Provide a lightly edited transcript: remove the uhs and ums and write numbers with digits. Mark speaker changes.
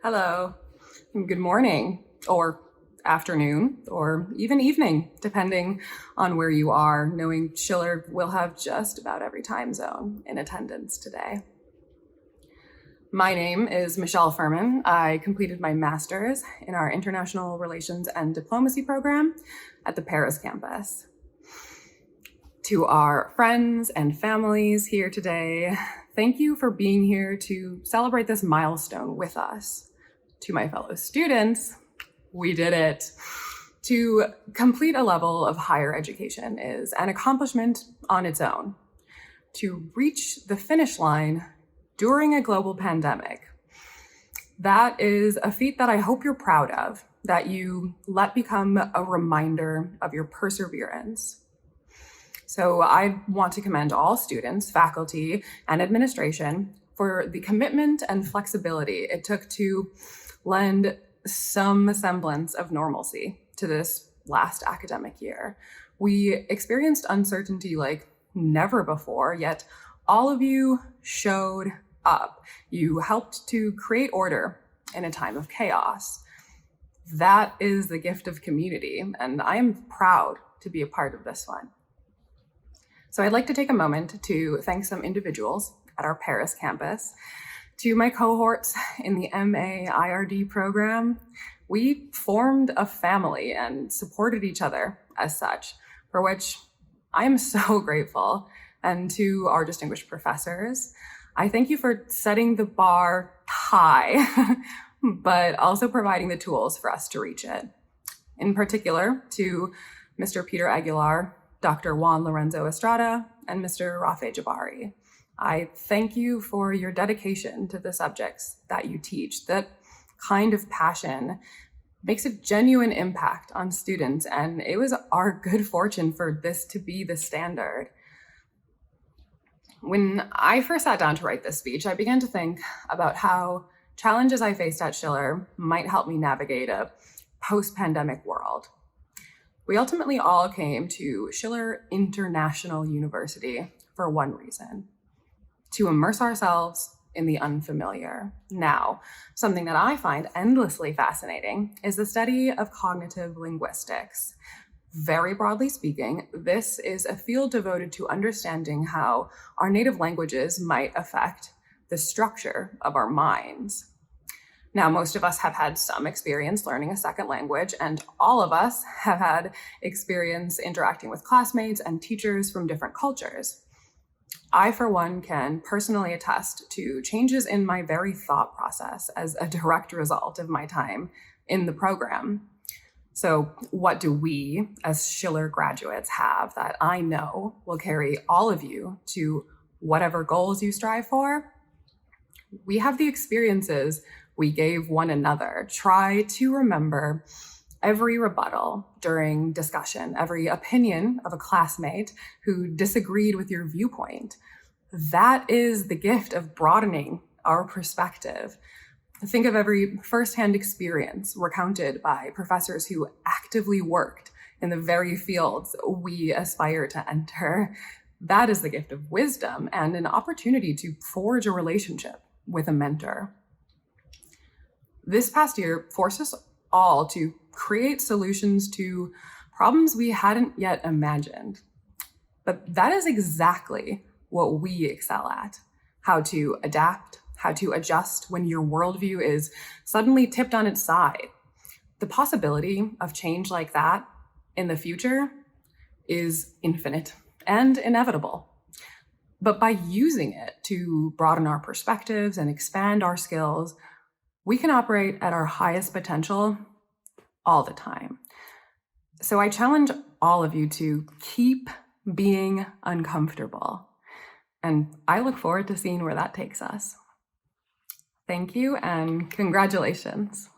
Speaker 1: Hello, and good morning, or afternoon, or even evening, depending on where you are, knowing Schiller will have just about every time zone in attendance today. My name is Michele Furman. I completed my master's in our International Relations and Diplomacy program at the Paris campus. To our friends and families here today, thank you for being here to celebrate this milestone with us. To my fellow students, we did it. To complete a level of higher education is an accomplishment on its own. To reach the finish line during a global pandemic, that is a feat that I hope you're proud of, that you let become a reminder of your perseverance. So I want to commend all students, faculty, and administration for the commitment and flexibility it took to lend some semblance of normalcy to this last academic year. We experienced uncertainty like never before, yet all of you showed up. You helped to create order in a time of chaos. That is the gift of community, and I am proud to be a part of this one. So I'd like to take a moment to thank some individuals at our Paris campus. To my cohorts in the MA IRD program, we formed a family and supported each other as such, for which I am so grateful. And to our distinguished professors, I thank you for setting the bar high, but also providing the tools for us to reach it. In particular, to Mr. Peter Aguilar, Dr. Juan Lorenzo Estrada, and Mr. Rafe Jabari. I thank you for your dedication to the subjects that you teach. That kind of passion makes a genuine impact on students, and it was our good fortune for this to be the standard. When I first sat down to write this speech, I began to think about how challenges I faced at Schiller might help me navigate a post-pandemic world. We ultimately all came to Schiller International University for one reason: to immerse ourselves in the unfamiliar. Now, something that I find endlessly fascinating is the study of cognitive linguistics. Very broadly speaking, this is a field devoted to understanding how our native languages might affect the structure of our minds. Now, most of us have had some experience learning a second language, and all of us have had experience interacting with classmates and teachers from different cultures. I, for one, can personally attest to changes in my very thought process as a direct result of my time in the program. So what do we, as Schiller graduates, have that I know will carry all of you to whatever goals you strive for? We have the experiences we gave one another. Try to remember every rebuttal during discussion, every opinion of a classmate who disagreed with your viewpoint. That is the gift of broadening our perspective. Think of every firsthand experience recounted by professors who actively worked in the very fields we aspire to enter. That is the gift of wisdom and an opportunity to forge a relationship with a mentor. This past year forced us all to create solutions to problems we hadn't yet imagined. But that is exactly what we excel at: how to adapt, how to adjust when your worldview is suddenly tipped on its side. The possibility of change like that in the future is infinite and inevitable. But by using it to broaden our perspectives and expand our skills, we can operate at our highest potential all the time. So I challenge all of you to keep being uncomfortable. And I look forward to seeing where that takes us. Thank you and congratulations.